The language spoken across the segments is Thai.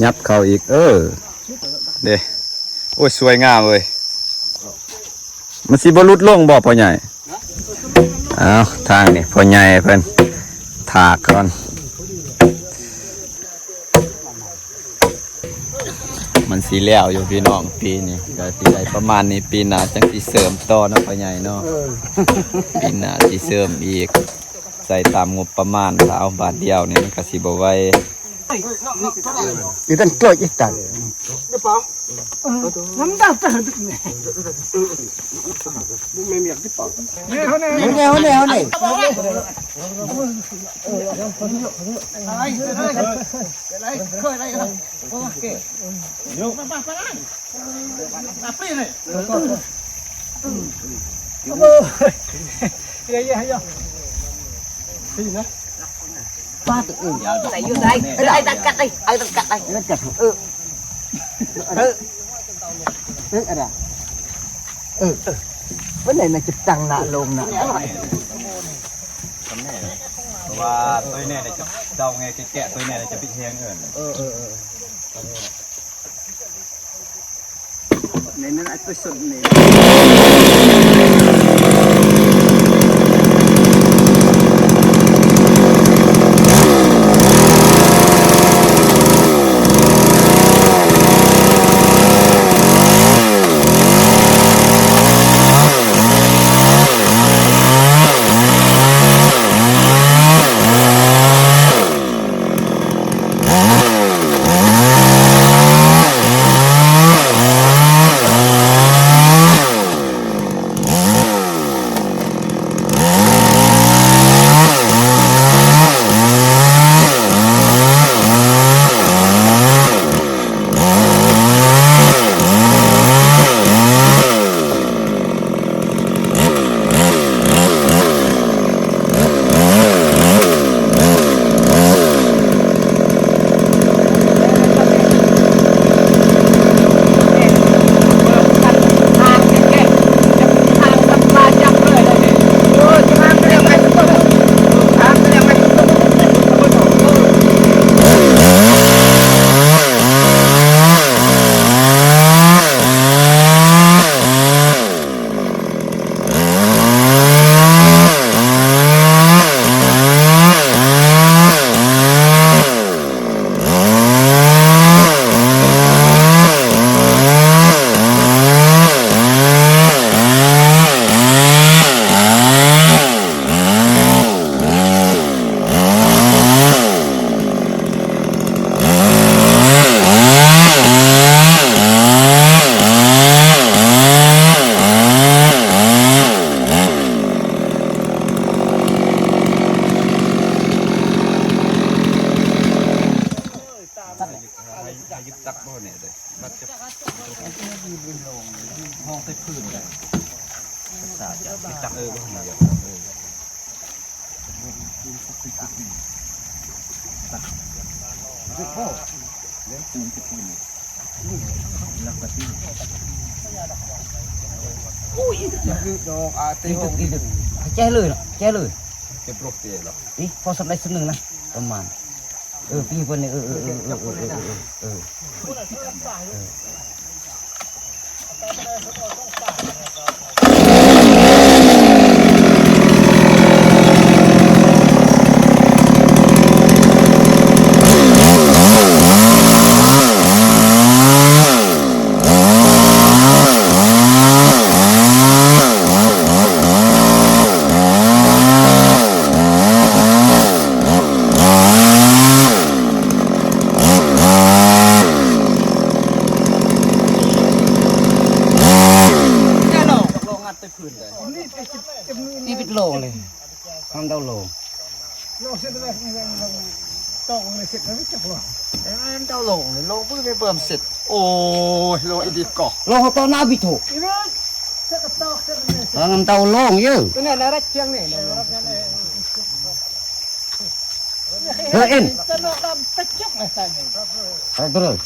ยับเข้าอีกเด้โอ้ยสวยงามเลยมันสิบ่ลุดลงบ่พ่อใหญ่เอาทางนี่พ่อใหญ่เพิ่นถากก่อนมันสีแล้วอยู่พี่น้องปีนี้ก็สิได้ประมาณนี้ปีหน้าจังสิเสริมต่อเนาะพ่อใหญ่เนาะปีหน้าสิเสริมอีกใส่ตามงบประมาณถ้าเอาบาทเดียวนี่มันก็สิบ่ไหวนี่ตั้งตัวอีกตันน้ำตาลตันไม่มีอะไรป่ะเนี่ยba tự nhiên đây vô đây đây đang cắt đây đang cắt đây nó chặt vấn đề này chụp tăng nạ luôn nè เพราะว่าตัวนี้จะเดาไงแกะตัวนี้จะปิดแห้งเงินnày nó lại tôi sụn này che lườiเก็บโรคเตี้ยหรอ điพอสำเร็จสักหนึ่งนะประมาณพี่คนนี้ที่ปิดโลงเลยทำเตาโลงเตาโลงเลยโลงเพิ่งไปเบิ่มเสร็จโอ้ยโลงอีดีก่อโลงเขาตอนหน้าพิถูกทำเตาโลงเยอะตัวนี้นะรักเชียงนี่เฮ้ยเอ็นอะไรตัวเลย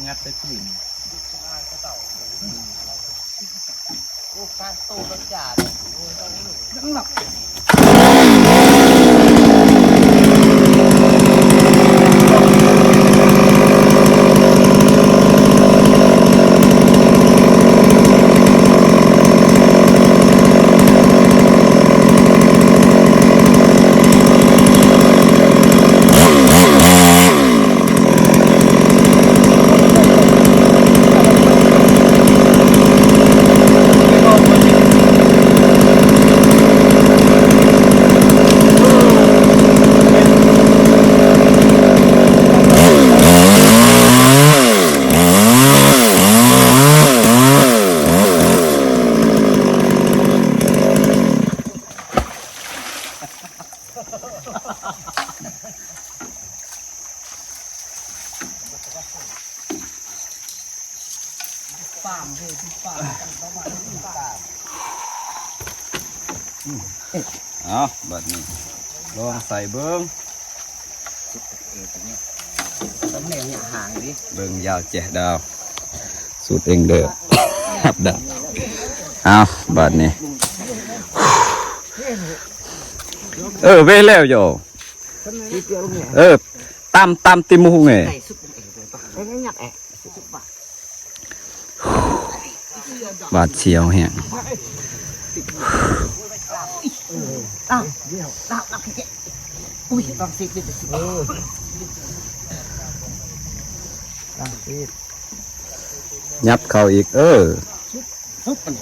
งัดไปขึ้น โอ้การโตรถจ่าโอ้ต้องหลับ เอาบัดนี้ลองใส่เบิ้ง ต้องแนวเนี่ยห่างดิ เบิ้งยาวแจดาวสูตรเองเด้อครับดับเอาบัดนี้เว้ยแล้วโยตามติมูไง ใส่ซุปเองเลยป่ะไอ้เงี้ยแอะซุปป่ะ บาดเชียวแห้ง อ้าวดาวพี่เจ๊อุ้ยต้องสิบดิสิต้องสิบ ยับเข้าอีกซุปมัน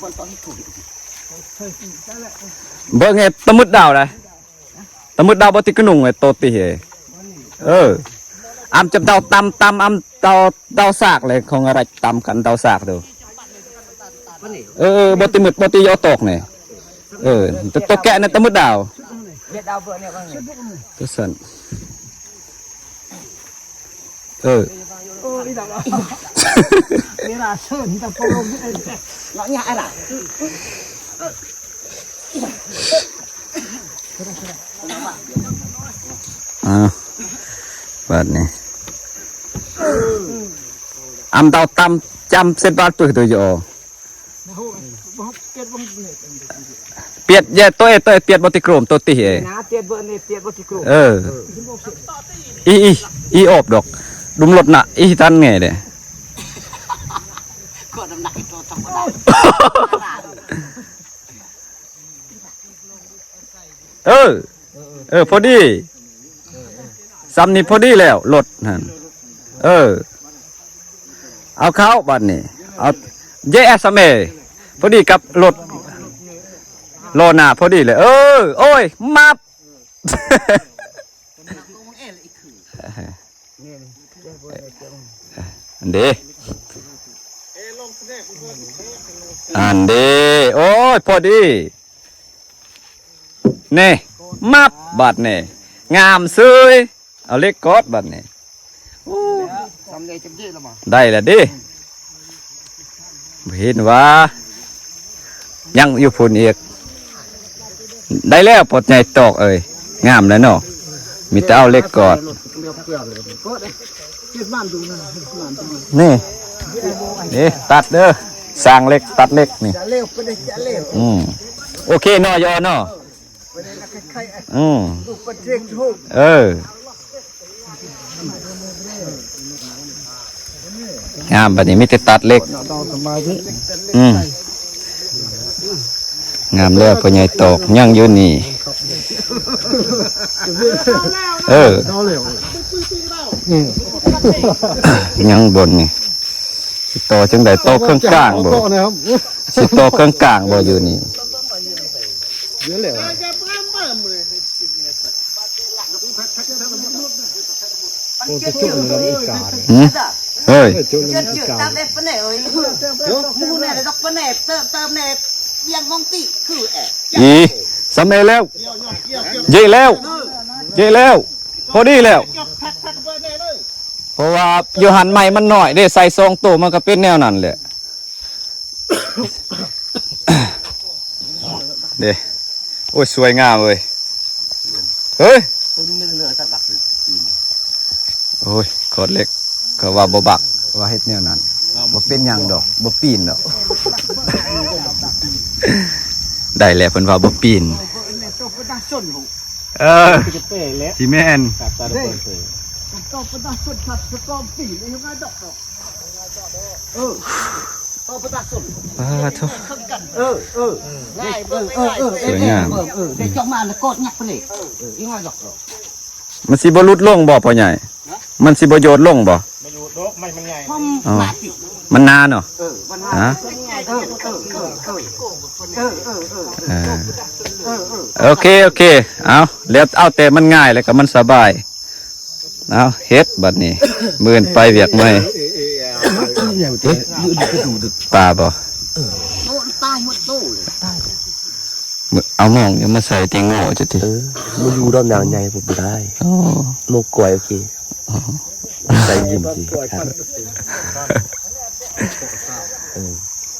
คนตอนนี้ถูก เบิ้งไงตะมุดดาวเลยตะมุดดาวบติกนุ่งไงโตตีเหอำจะเดาตำอำเดาซากเลยของอะไรตำกันเดาซากดูบติมุดบติยอตกเนี่ยตัวแกะเนี่ยตะมุดดาว เด็ดดาวเบอร์เนี่ยบ้างเนี่ย ตัวสันโอ้ยดาวนี่ล่ะเชิญแต่พอลงเนาะเนี่ยอะไรบัดนี้อำเดาตำจำเส้นบาดตัวตัวโยเปียดเย่ตัวเปียดบติกรมตัวตีเห นะเตียเบอร์เนี่ยเตียบติกรุอีอบดอกดุมรถน่ะอีทันไงเด้ ก็น้ำหนักตัวธรรมดา พอดีซ้ำนี่พอดีแล้วรถนั่นเอาเข้าบัดนี้เอาเยสเมพอดีกับรถโลน่ะพอดีเลยโอ้ยมับอันเดโอ้ยพอดีเน่มับบัดนี่งามซื้อเอาเล็กกอดบัดนี่ทำได้จำเยอะแล้วมั้ง ได้แล้วดิเห็นว่ายังอยู่พุ่นอีกได้แล้วปลดใจตอกงามแล้วเนาะมีแต่เอาเล็กกอดนี่ตัดเด้อสร้างเล็กตัดเล็กนี่โอเคเนาะยอเนาะงามบัดนี้มีแต่ตัดเล็กงามแล้วพ่อใหญ่ตอกยังอยู่นี่ยังบนนี่สิโตจังไดโตเครื่องกลางบ่สิโตเครื่องกลางบ่อยู่นี่เฮ้ยตัดเล็บปะเนี่ยมูเนี่ยดอกปะเนี่ยเติมเนี่ยยังมองตีคือสำเร็จแล้วเย่แล้วพอดีแล้วเพราะว่าอยู่หันใหม่มันหน่อยได้ใส่ซองโตมันก็เป็นแนวนั้นแหละเด้โ อ้ยสวยงามเลยเฮ้ย ตัวนี้เนื้อจะบักเลย โอ้ยกดเล็กก็ว่าบ่บักว่าเฮ็ดแนวนั้นบ่เป็นหยังดอกบ่ปีนดอก ได้แล้วเพิ่นว่าบ่ปีนเออ จะเป๋แล้ว สิแม่น ตัดตาเปิดเลย ก็ประดับสุดขัดสกอมปีเลยยังไงดอกก็ประดับสุด ว้าโธ่ ง่ายสวยงาม ได้จอกมาแล้วกดงักไปเลยยังไงดอก มันสิบ่หลุดลงบ่พ่อใหญ่มันสิบ่โยดลงบ่ มาอยู่โต๊ะมันใหญ่ ห้องมาติ มันนานเนาะ วัน ฮะโอเคโอเคเอาแล้วเอาแต่มันง่ายแล้วก็มันสบายเอาเฮ็ดบัดนี้มื้อนไปเวียกใหม่ปลาบ่ โดนตายหมดตู้เลย เอาหมองเดี๋ยวมาใส่ติงโง่จะติ มันอยู่ด้านหลังใหญ่ผมไม่ได้ โอ้ โมกวยโอเคใจยิ้มสิครับ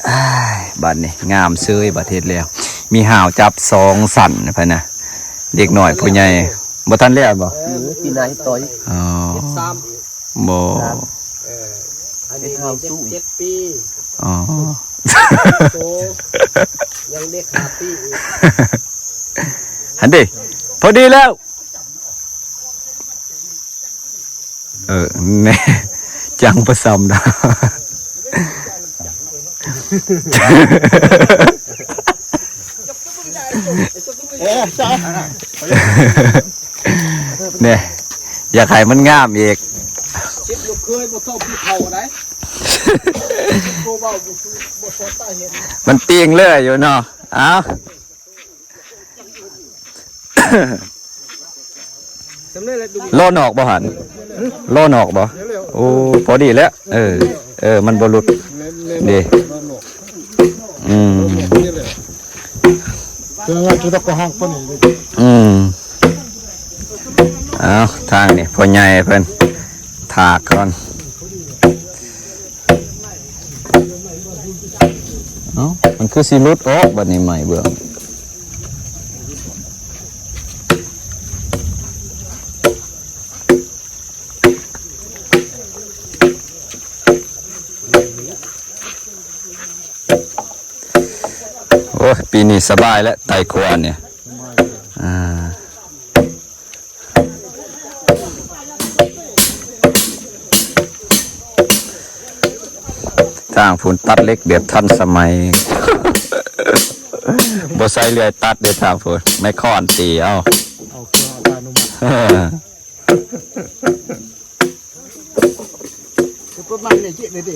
อ้ายบัดนี้งามเซยบัดเฮ็ดแล้ว มีห่าวจับ2สั่นพะนะเด็กน้อยผู้ใหญ่บ่ทันแล้วบ่ ปีนายต่อย อ๋อ ซ้ บ่ อันนี้7 ปี อ๋อ โตยังเด็กขาปี หันดิพอดีแล้วแน่จังประสำนะเนี่ยอยากให้มันงามอีก ชิดลูกเคยบ่เท่าพี่เฒ่าได้โกเว้าบ่สนตาเห็น มันเตียงเลยอยู่เนาะเอา จำได้แล้วดู โลนอกบ่หันโลนอกบ่โอ้พอดีแล้วมันบรุษดีเพื่อนจุดตะกห้องคนนี้ เอาทางนี่พ่อใหญ่เพิ่นถากก่อนเอ้ามันคือสิรุดออกบัดนี้ใหม่เบิ่งโอ้ยปีนี้สบายแล้วไต่ขวานเนี่ยทางฝุ่นตัดเล็กแบบทันสมัย บ่ใส่เลื่อยตัดเด้ทางฝุ่นไม่ค้อนตีเอา เอาเครื่องตานุ่มประมาณเนี่ยจิเลยดิ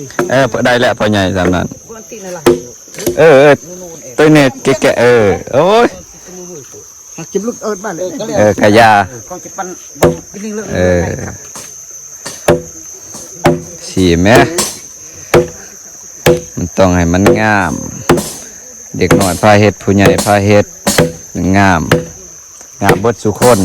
ได้แล้วพ่อใหญ่สำนั้น กวนตีนั่นล่ะ ตัวเนี่ยแกะโอ้ย หักจิ้มลูกบ้านเลย กะยา ก็จะปั่นบ่กินเรื่อง สีแม่มันต้องให้มันงาม เด็กน้อยพาเฮ็ดผู้ใหญ่พาเฮ็ดงามเบิดสุคน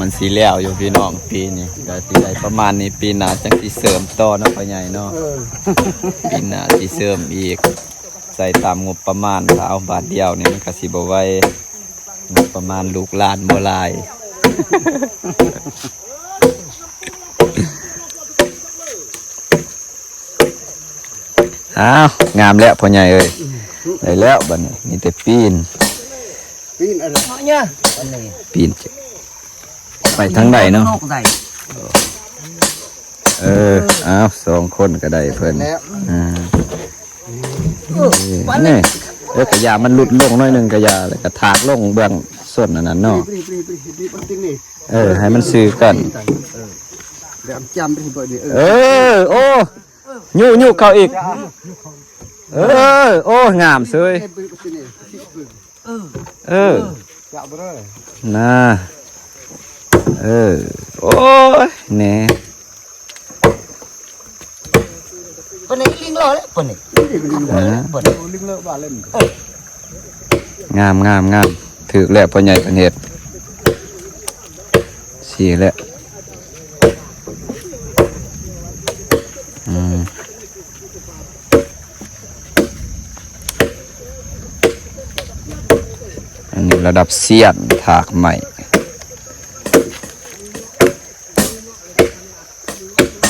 มันสีแล้วอยู่พี่น้องปีนี้ก็สิได้ประมาณนี้ปีหน้าจังสิเสริมต่อเนาะพ่อใหญ่เนาะปีหน้าสิเสริมอีกใส่ตามงบประมาณถ้าเอาบาทเดียวนี่มันก็สิบ่ไหวงบประมาณลูกหลานบ่หลาย อ้าวงามแล้วพ่อใหญ่เอ้ยได้แล้วบัดนี้มีแต่ปีน ปีนอะไร เนี่ยอันนี้ ปีนไปทางใดเนาะ นอกได้ อ้าว2คนก็ได้เพิ่น แล้ว นี่กระยามันหลุดลงหน่อยหนึงกระยาแล้วก็ถากลงเบื้องส่วนอันนั้นเนาะ ปีมันติ้งนี่ ให้มันซื้อกัน เดี๋ยวจำไปที่บ่นี่ โอ้ยู่เข้าอีกโอ้งามเสย จับไปเลย น่าโอ้ยแหน่ ปนนี้ลิงรอแล้วปนนี้ นะ ลิงเลิกบ้านเล่น งามถือแล้วพ่อใหญ่เป็นเห็ดสีแล้วอันนี้ระดับเสี้ยนถากใหม่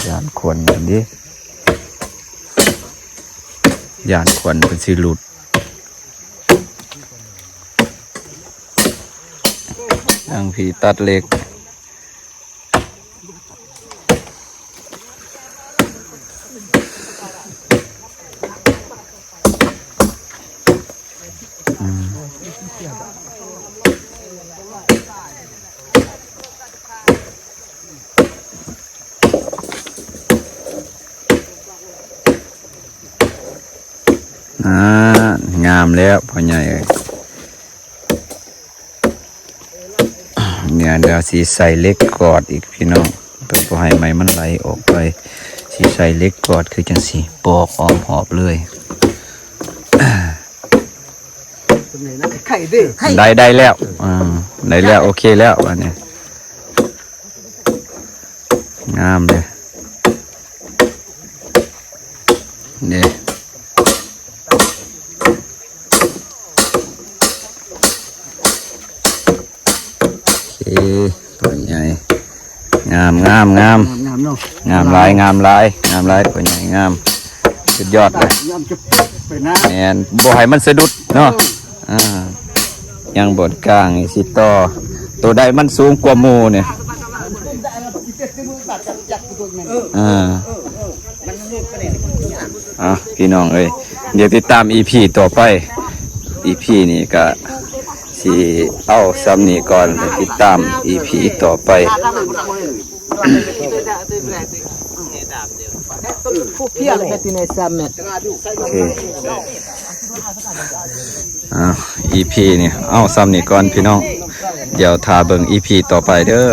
ยานขวนอย่างนี้ยานขวนเป็นสีหลุดทางผีตัดเหล็กงามแล้วพ่อใหญ่เอ้ยเนี่ยเดี๋ยวสีใส่เล็กกอดอีกพี่น้องเพื่อบ่ให้ไม้มันไหลออกไปสีใส่เล็กกอดคือจังสีปอกอ้อมหอบเลย ไข่ดิ ได้แล้วได้แล้วโอเคแล้วอันนี้งามเลยเนี่ยตัวใหญ่งามงามเนาะ งามหลายตัวใหญ่งามสุดยอดเลย ยอมจะไปนะ แมนบ่ให้มันสะดุดเนาะยังบดกลางอีสิต่อตัวใดมันสูงกว่าหมู่เนี่ยพี่น้องเอ้ยเดี๋ยวติดตาม EP ต่อไป EP นี่ก็สิเอาซ้ำนี้ก่อนติดตาม EP ต่อไปผู้เพียรไปที่ในซัมเมต โอเคEP นี่เอาซ้ำนี้ก่อนพี่น้องเดี๋ยวทาเบิ่ง EP ต่อไปเด้อ